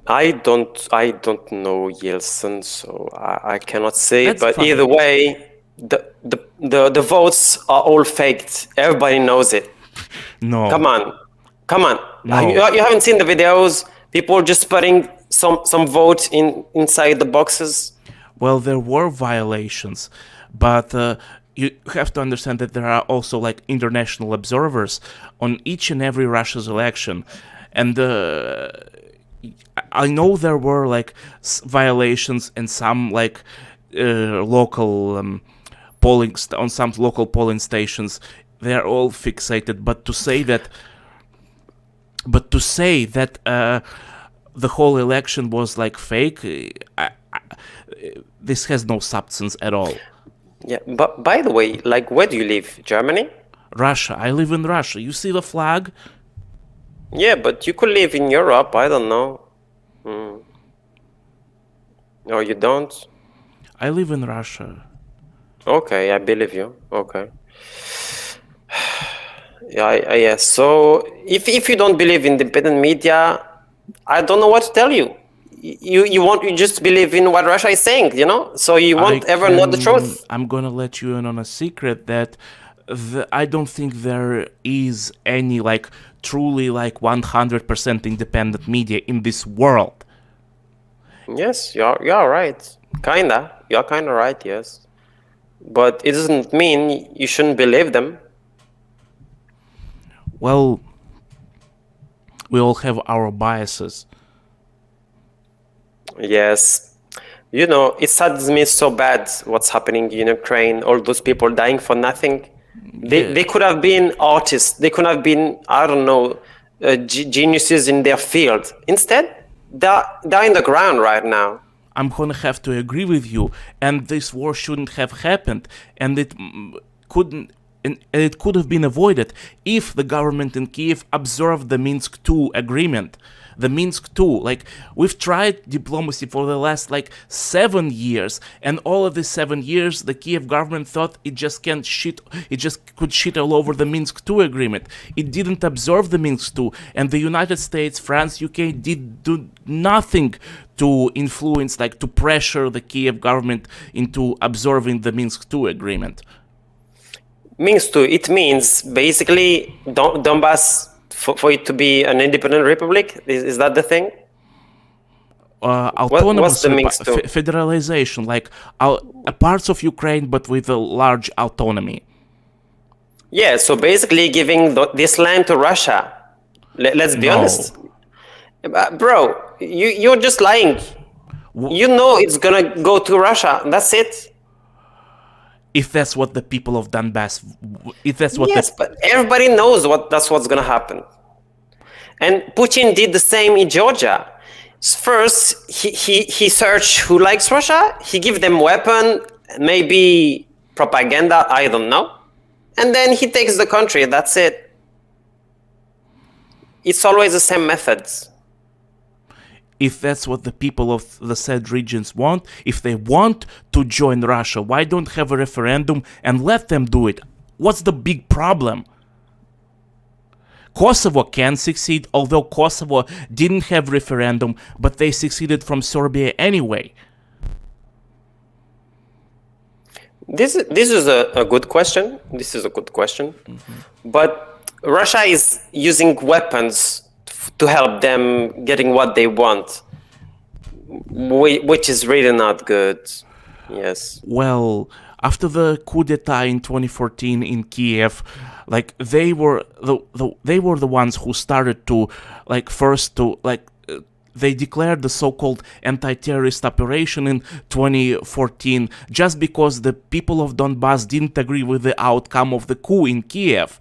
Speaker 9: I don't know Yeltsin, so I cannot say.
Speaker 1: That's
Speaker 9: but
Speaker 1: fine.
Speaker 9: Either way, the votes are all faked. Everybody knows it.
Speaker 1: No.
Speaker 9: Come on.
Speaker 1: No.
Speaker 9: You haven't seen the videos? People just putting some votes inside the boxes.
Speaker 1: Well, there were violations, but you have to understand that there are also international observers on each and every Russia's election, and I know there were violations in some local on some local polling stations. They are all fixated, but to say that the whole election was fake, this has no substance at all.
Speaker 9: Yeah, but by the way, like, where do you live? Germany?
Speaker 1: Russia. I live in Russia. You see the flag?
Speaker 9: Yeah, but you could live in Europe. I don't know. No, you don't?
Speaker 1: I live in Russia.
Speaker 9: Okay, I believe you. Okay. Yeah. So if you don't believe in independent media, I don't know what to tell you. You just believe in what Russia is saying, So you won't ever know the truth.
Speaker 1: I'm gonna let you in on a secret that I don't think there is any truly 100% independent media in this world.
Speaker 9: Yes, you're right. Kinda. You're kinda right, yes. But it doesn't mean you shouldn't believe them.
Speaker 1: Well, we all have our biases.
Speaker 9: Yes. It saddens me so bad what's happening in Ukraine, all those people dying for nothing. They could have been artists. They could have been, I don't know, geniuses in their field. Instead, they're in the ground right now.
Speaker 1: I'm gonna have to agree with you, and this war shouldn't have happened, and it could have been avoided if the government in Kiev observed the Minsk II agreement. The Minsk II, we've tried diplomacy for the last 7 years, and all of these 7 years the Kiev government thought it just could shit all over the Minsk II agreement. It didn't observe the Minsk II, and the United States, France, UK did do nothing to influence, to pressure the Kiev government into observing the Minsk II agreement.
Speaker 9: Minsk II, it means basically Donbass for it to be an independent republic? Is that the thing?
Speaker 1: Autonomous
Speaker 9: what's the Minsk II?
Speaker 1: Federalization, parts of Ukraine but with a large autonomy.
Speaker 9: Yeah, so basically giving this land to Russia. Let's be honest. Bro, you're just lying. You know it's gonna go to Russia. That's it.
Speaker 1: If that's what the people of Donbass,
Speaker 9: but everybody knows that's what's gonna happen. And Putin did the same in Georgia. First, he searched who likes Russia. He give them weapon, maybe propaganda. I don't know. And then he takes the country. That's it. It's always the same methods.
Speaker 1: If that's what the people of the said regions want, if they want to join Russia, why don't have a referendum and let them do it? What's the big problem? Kosovo can succeed, although Kosovo didn't have referendum, but they succeeded from Serbia anyway.
Speaker 9: This is a good question. But Russia is using weapons to help them getting what they want, which is really not good. Yes.
Speaker 1: Well, after the coup d'etat in 2014 in Kiev, they were the ones who started to they declared the so-called anti-terrorist operation in 2014 just because the people of Donbass didn't agree with the outcome of the coup in Kiev.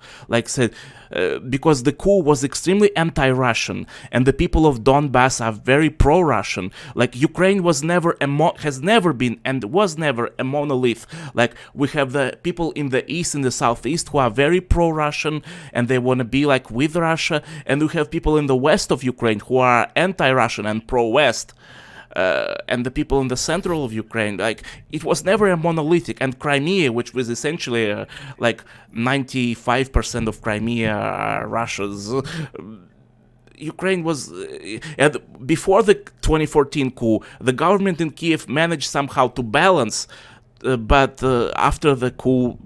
Speaker 1: Because the coup was extremely anti-Russian, and the people of Donbass are very pro-Russian. Ukraine has never been and was never a monolith. We have the people in the east and the southeast who are very pro-Russian and they want to be with Russia, and we have people in the west of Ukraine who are anti-Russian and pro-West. And the people in the central of Ukraine, it was never a monolithic. And Crimea, which was essentially 95% of Crimea are Russia's. Ukraine was, before the 2014 coup, the government in Kiev managed somehow to balance, but after the coup,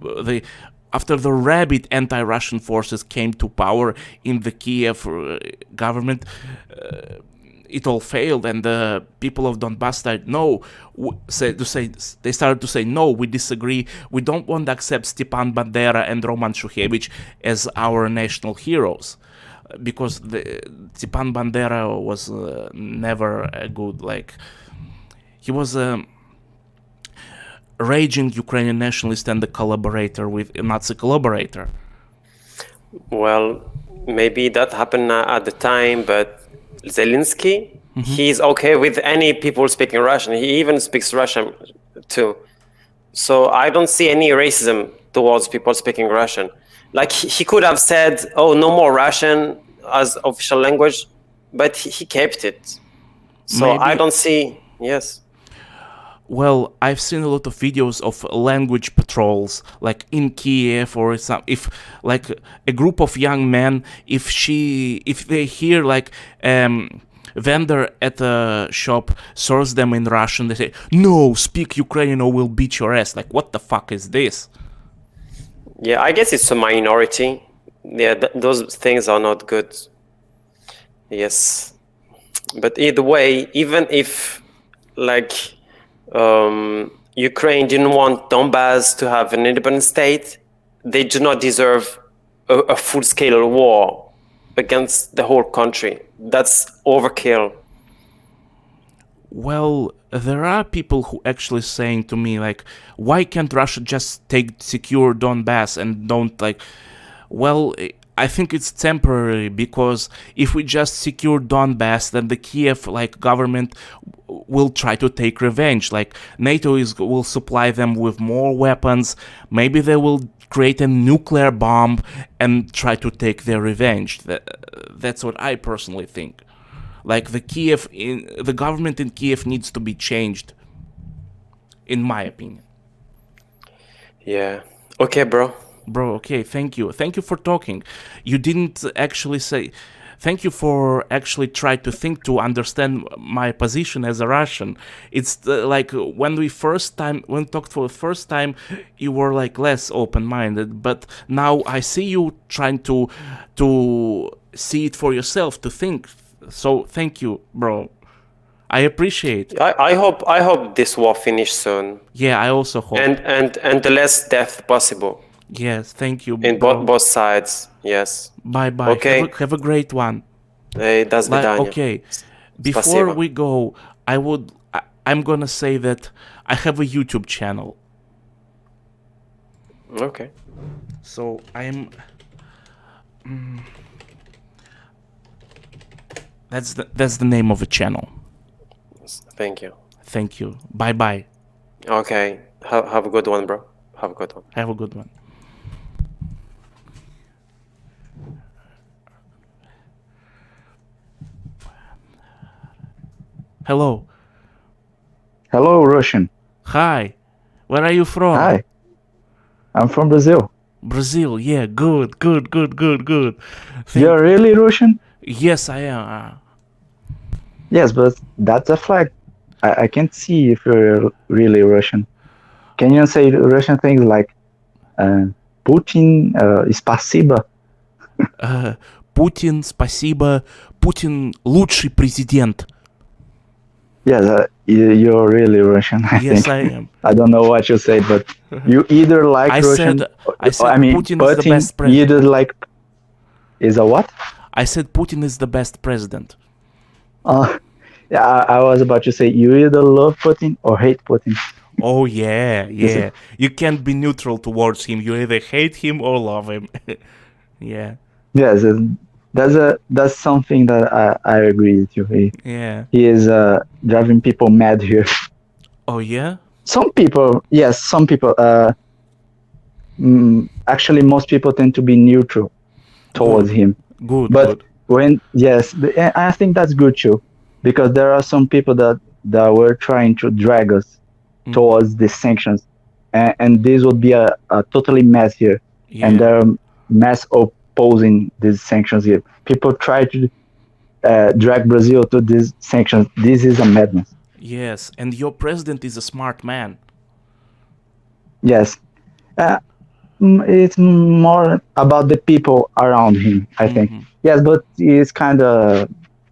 Speaker 1: after the rabid anti-Russian forces came to power in the Kiev government, it all failed, and the people of Donbass started to say, no, we disagree. We don't want to accept Stepan Bandera and Roman Shukhevich as our national heroes, because Stepan Bandera was never a good, he was a raging Ukrainian nationalist and a collaborator with a Nazi collaborator.
Speaker 9: Well, maybe that happened at the time, but Zelensky, he's okay with any people speaking Russian. He even speaks Russian too. So I don't see any racism towards people speaking Russian. Like he could have said, "Oh, no more Russian as official language," but he kept it. So I
Speaker 1: Maybe-
Speaker 9: don't see. Yes.
Speaker 1: Well, I've seen a lot of videos of language patrols, like in Kiev or some. If like a group of young men, if they hear like vendor at a shop serves them in Russian, they say, "No, speak Ukrainian or we'll beat your ass." Like, what the fuck is this?
Speaker 9: Yeah, I guess it's a minority. Yeah, those things are not good. Yes, but either way, even if like Ukraine didn't want Donbass to have an independent state, they do not deserve a full-scale war against the whole country. That's overkill.
Speaker 1: Well, there are people who actually saying to me like, why can't Russia just secure Donbass and don't like? Well, I think it's temporary, because if we just secure Donbass, then the Kiev like government will try to take revenge. Like NATO will supply them with more weapons. Maybe they will create a nuclear bomb and try to take their revenge. That's what I personally think. Like the government in Kiev needs to be changed, in my opinion.
Speaker 9: Yeah. Okay, bro.
Speaker 1: Bro, okay, thank you. Thank you for talking. You didn't actually say... Thank you for actually trying to think to understand my position as a Russian. It's like when we talked for the first time, you were like less open-minded, but now I see you trying to see it for yourself, to think. So thank you, bro. I appreciate.
Speaker 9: I hope this war finish soon.
Speaker 1: Yeah, I also hope.
Speaker 9: And the less death possible.
Speaker 1: Yes, thank you.
Speaker 9: In both sides. Yes.
Speaker 1: Bye bye.
Speaker 9: Okay.
Speaker 1: Have a great one.
Speaker 9: Hey, до свидания.
Speaker 1: Okay. Before we go, I'm gonna say that I have a YouTube channel.
Speaker 9: Okay.
Speaker 1: So I'm. That's the name of a channel.
Speaker 9: Thank you.
Speaker 1: Thank you. Bye bye.
Speaker 9: Okay. Have a good one, bro. Have a good one.
Speaker 1: Have a good one. Hello.
Speaker 10: Hello, Russian.
Speaker 1: Hi. Where are you from?
Speaker 10: Hi. I'm from Brazil.
Speaker 1: Brazil. Yeah. Good.
Speaker 10: You're really Russian?
Speaker 1: Yes, I am.
Speaker 10: Yes, but that's a flag. I can't see if you're really Russian. Can you say Russian things like Putin, спасибо?
Speaker 1: Putin, спасибо. Putin лучший президент.
Speaker 10: Yes, you're really Russian, I
Speaker 1: Yes,
Speaker 10: think.
Speaker 1: I am.
Speaker 10: I don't know what you said, but you either like Russian...
Speaker 1: I said Putin is the best president.
Speaker 10: Either like... Is a what?
Speaker 1: I said Putin is the best president.
Speaker 10: Yeah, I was about to say you either love Putin or hate Putin.
Speaker 1: Oh yeah. You can't be neutral towards him. You either hate him or love him. Yeah.
Speaker 10: Yes, that's something that I agree with you. He is driving people mad here.
Speaker 1: Oh yeah.
Speaker 10: Some people. Actually, most people tend to be neutral towards him.
Speaker 1: Good.
Speaker 10: But I think that's good too, because there are some people that were trying to drag us towards the sanctions, and this would be a totally mess here, and there are mass opposing these sanctions here. People try to drag Brazil to these sanctions. This is a madness.
Speaker 1: Yes, and your president is a smart man.
Speaker 10: Yes. It's more about the people around him, I think. Yes, but it's kind of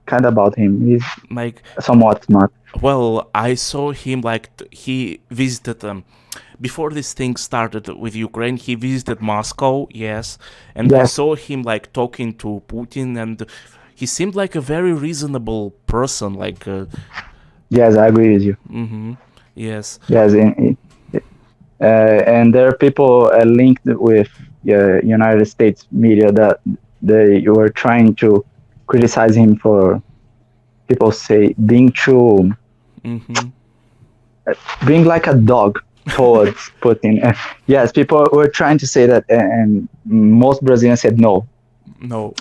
Speaker 10: about him. He's
Speaker 1: like
Speaker 10: somewhat smart.
Speaker 1: Well, I saw him he visited before this thing started with Ukraine. He visited Moscow, yes, and I saw him talking to Putin, and he seemed like a very reasonable person.
Speaker 10: Yes, I agree with you.
Speaker 1: Yes.
Speaker 10: Yes, and there are people linked with United States media that they were trying to criticize him for, people say, being like a dog towards Putin. Yes, people were trying to say that, and most Brazilians said no.
Speaker 1: No.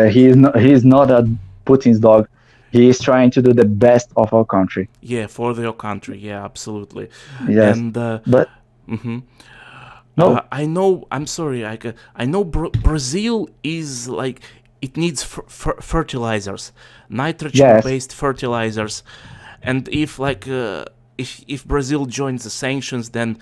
Speaker 10: He is not a Putin's dog. He is trying to do the best of our country.
Speaker 1: Yeah, for your country. Yeah, absolutely.
Speaker 10: Yes,
Speaker 1: And
Speaker 10: but no.
Speaker 1: I know. I'm sorry. I know Brazil is like it needs fertilizers, nitrogen-based fertilizers, and if like if Brazil joins the sanctions, then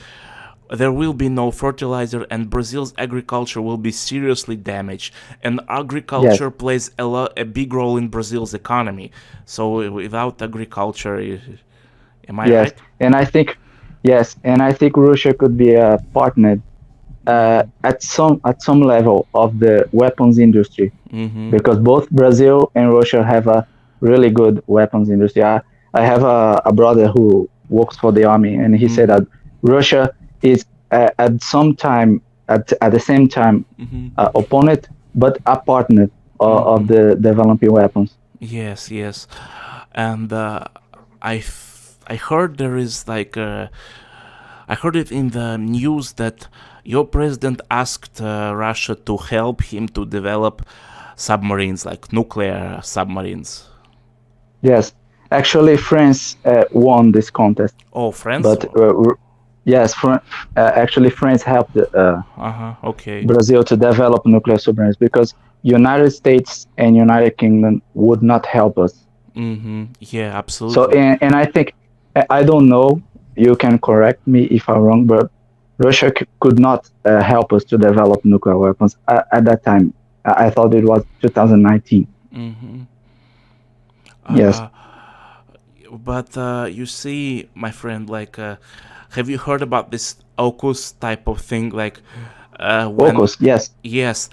Speaker 1: there will be no fertilizer, and Brazil's agriculture will be seriously damaged. And agriculture plays a big role in Brazil's economy. So without agriculture, am I right?
Speaker 10: And I think Russia could be a partner at some level of the weapons industry, because both Brazil and Russia have a really good weapons industry. I have a brother who works for the army, and he said that Russia is at the same time opponent but a partner of the developing weapons.
Speaker 1: Yes, and I heard there is like I heard it in the news that your president asked Russia to help him to develop submarines, like nuclear submarines.
Speaker 10: Yes, actually, France won this contest.
Speaker 1: Oh, France!
Speaker 10: But yes, actually, France helped Brazil to develop nuclear submarines, because United States and United Kingdom would not help us.
Speaker 1: Yeah, absolutely.
Speaker 10: So, and I think, I don't know, you can correct me if I'm wrong, but Russia could not help us to develop nuclear weapons at that time. I thought it was 2019. Yes.
Speaker 1: But you see, my friend, like, have you heard about this AUKUS type of thing? Like,
Speaker 10: AUKUS, yes.
Speaker 1: Yes.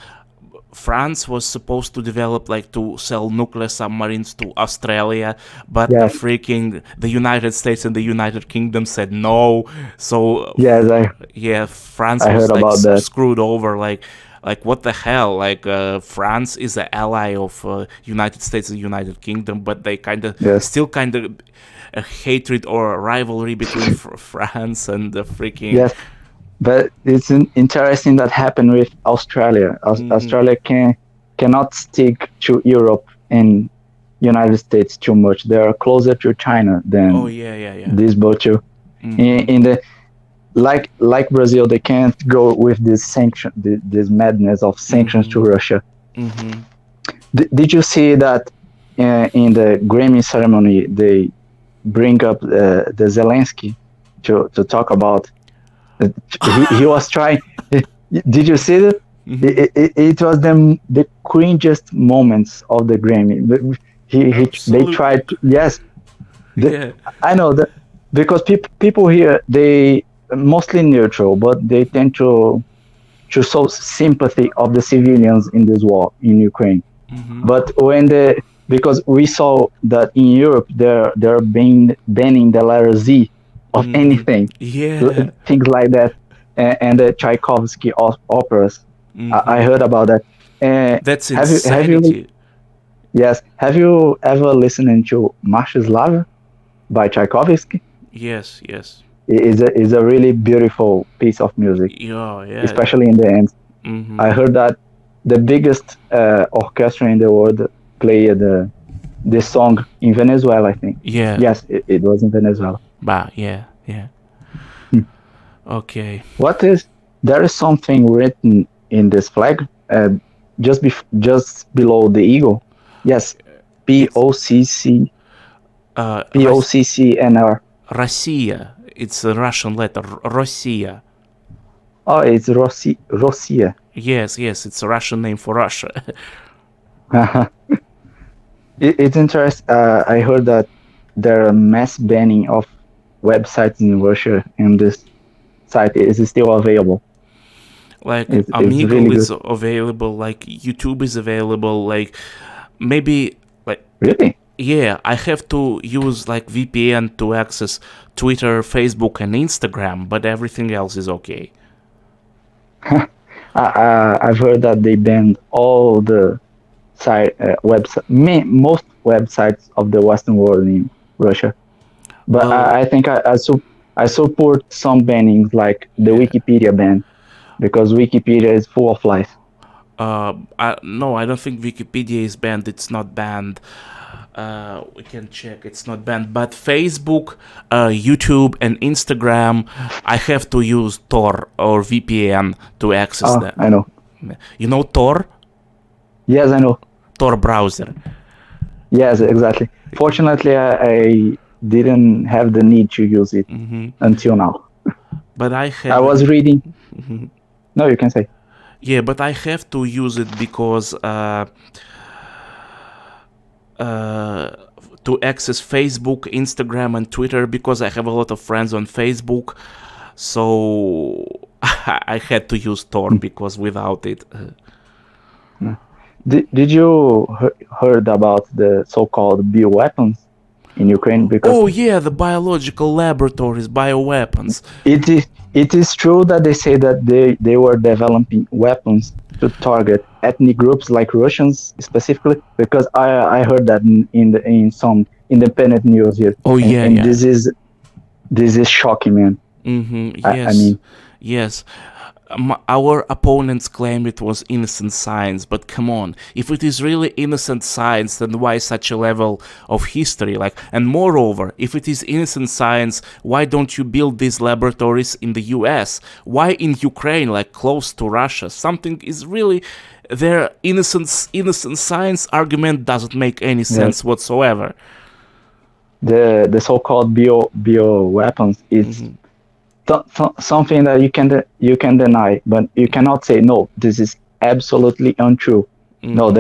Speaker 1: France was supposed to develop, like, to sell nuclear submarines to Australia, but the United States and the United Kingdom said no. So France was like screwed over. Like what the hell? Like France is an ally of United States and United Kingdom, but they still kind of a hatred or a rivalry between France and the freaking.
Speaker 10: Yes. But it's interesting that happened with Australia. Australia cannot stick to Europe and United States too much. They are closer to China than these both two. In the like Brazil, they can't go with this this madness of sanctions to Russia. Did you see that in the Grammy ceremony they bring up the Zelensky to talk about? He was trying. Did you see that? It was the cringiest moments of the Grammy. They tried. I know that, because people here, they mostly neutral, but they tend to show sympathy of the civilians in this war in Ukraine. But because we saw that in Europe they're banning the letter Z of anything, things like that, and the Tchaikovsky operas. I heard about that.
Speaker 1: That's insanity.
Speaker 10: Have you ever listened to Marcha Slava by Tchaikovsky?
Speaker 1: Yes.
Speaker 10: It's a really beautiful piece of music. Especially in the end. I heard that the biggest orchestra in the world played this song in Venezuela, I think. Yes, it was in Venezuela.
Speaker 1: Okay.
Speaker 10: There is something written in this flag, just below the eagle. Yes, POCCNR.
Speaker 1: Россия. It's a Russian letter. Россия.
Speaker 10: Oh, it's Russia.
Speaker 1: Yes, it's a Russian name for Russia.
Speaker 10: It's interesting. I heard that there are mass banning of websites in Russia, and this site is still available.
Speaker 1: Like Omegle really is available, like YouTube is available, like maybe like
Speaker 10: really.
Speaker 1: Yeah, I have to use like VPN to access Twitter, Facebook, and Instagram, but everything else is okay.
Speaker 10: I've heard that they banned all the most websites of the Western world in Russia. But I think I support some bannings like the Wikipedia ban because Wikipedia is full of lies.
Speaker 1: No, I don't think Wikipedia is banned. It's not banned. We can check. It's not banned. But Facebook, YouTube, and Instagram, I have to use Tor or VPN to access them.
Speaker 10: I know.
Speaker 1: You know Tor?
Speaker 10: Yes, I know.
Speaker 1: Tor browser.
Speaker 10: Yes, exactly. Fortunately, I didn't have the need to use it until now.
Speaker 1: But I have.
Speaker 10: I was reading. No, you can say.
Speaker 1: Yeah, but I have to use it because to access Facebook, Instagram, and Twitter, because I have a lot of friends on Facebook, so I had to use Tor because without it.
Speaker 10: Did you heard about the so-called bioweapons in Ukraine? Because
Speaker 1: yeah, the biological laboratories, bioweapons.
Speaker 10: It is true that they say that they were developing weapons to target ethnic groups like Russians specifically, because I heard that in some independent news here. And this is shocking, man.
Speaker 1: Yes.
Speaker 10: I mean,
Speaker 1: yes. Our opponents claim it was innocent science, but come on, if it is really innocent science, then why such a level of history? And moreover, if it is innocent science, why don't you build these laboratories in the US? Why in Ukraine, close to Russia? Something is really their innocent science argument doesn't make any sense whatsoever.
Speaker 10: The so-called bio weapons is something that you can deny, but you cannot say no. This is absolutely untrue. No,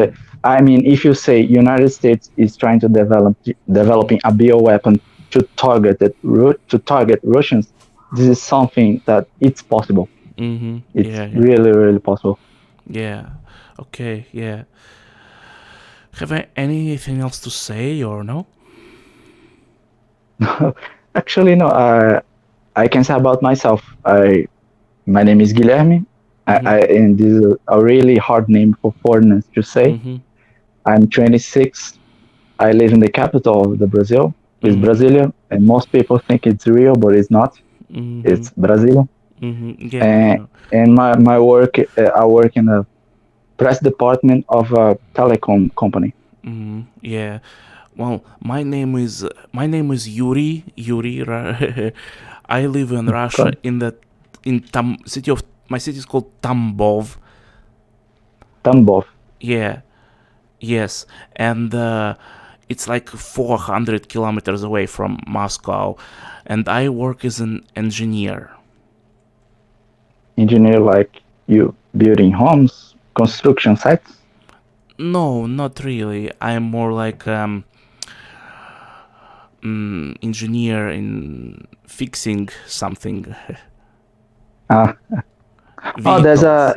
Speaker 10: I mean, if you say United States is trying to developing a bioweapon to target Russians, this is something that it's possible. It's really possible.
Speaker 1: Yeah. Okay. Yeah. Have I anything else to say or no?
Speaker 10: Actually, no. I can say about myself. My name is Guilherme, and this is a really hard name for foreigners to say. I'm 26. I live in the capital of the Brazil. It's Brasilia, and most people think it's Rio, but it's not. It's Brasilia.
Speaker 1: Yeah.
Speaker 10: And my work, I work in a press department of a telecom company.
Speaker 1: Yeah. Well, my name is Yuri. I live in Russia my city is called Tambov.
Speaker 10: Tambov.
Speaker 1: Yeah. Yes. And it's 400 kilometers away from Moscow, and I work as an engineer.
Speaker 10: Engineer, like you building homes, construction sites?
Speaker 1: No, not really. I'm more like engineer in fixing something.
Speaker 10: There's a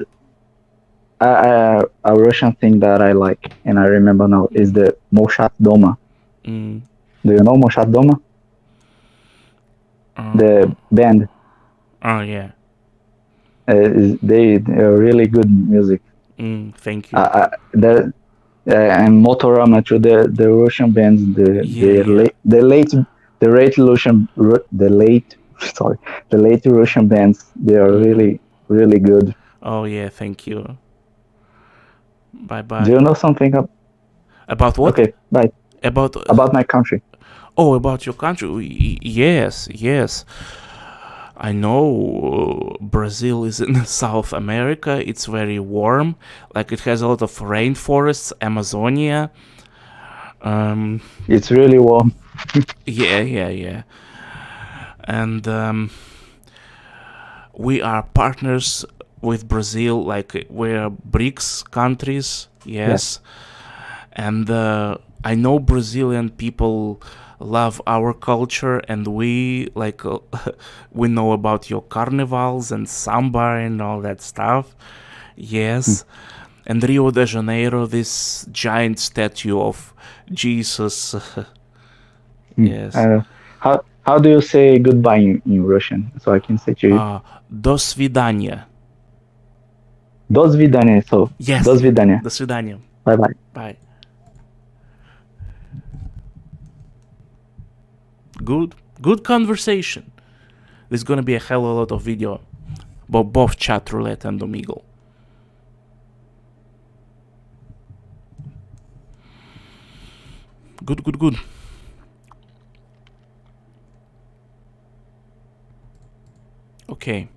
Speaker 10: Russian thing that I like, and I remember now, is the Moshat Doma. Do you know Moshat Doma? The band.
Speaker 1: Oh yeah.
Speaker 10: They are really good music.
Speaker 1: Thank you.
Speaker 10: And Motorama to the Russian bands, the late Russian bands, they are really good.
Speaker 1: Oh yeah, thank you. Bye bye.
Speaker 10: Do you know something
Speaker 1: about what?
Speaker 10: Okay, bye.
Speaker 1: About
Speaker 10: my country.
Speaker 1: Oh, about your country? Yes. I know Brazil is in South America. It's very warm. It has a lot of rainforests, Amazonia.
Speaker 10: It's really warm.
Speaker 1: Yeah. And we are partners with Brazil. We're BRICS countries. Yes. And I know Brazilian people love our culture, and we we know about your carnivals and samba and all that stuff. Yes. And Rio de Janeiro, this giant statue of Jesus. Yes.
Speaker 10: How do you say goodbye in Russian, so I can say to you?
Speaker 1: До свидания.
Speaker 10: До свидания. So
Speaker 1: yes.
Speaker 10: До свидания.
Speaker 1: До свидания.
Speaker 10: Bye bye.
Speaker 1: Bye. Good conversation. There's gonna be a hell of a lot of video about both Chatroulette and Omegle. Good, good, good. Okay.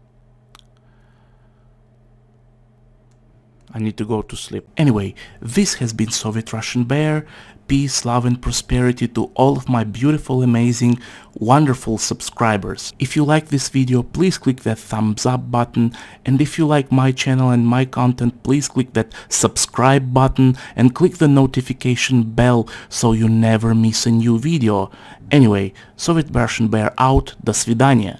Speaker 1: I need to go to sleep. Anyway, this has been Soviet Russian Bear. Peace, love and prosperity to all of my beautiful, amazing, wonderful subscribers. If you like this video, please click that thumbs up button, and if you like my channel and my content, please click that subscribe button and click the notification bell so you never miss a new video. Anyway, Soviet Russian Bear out. До свидания.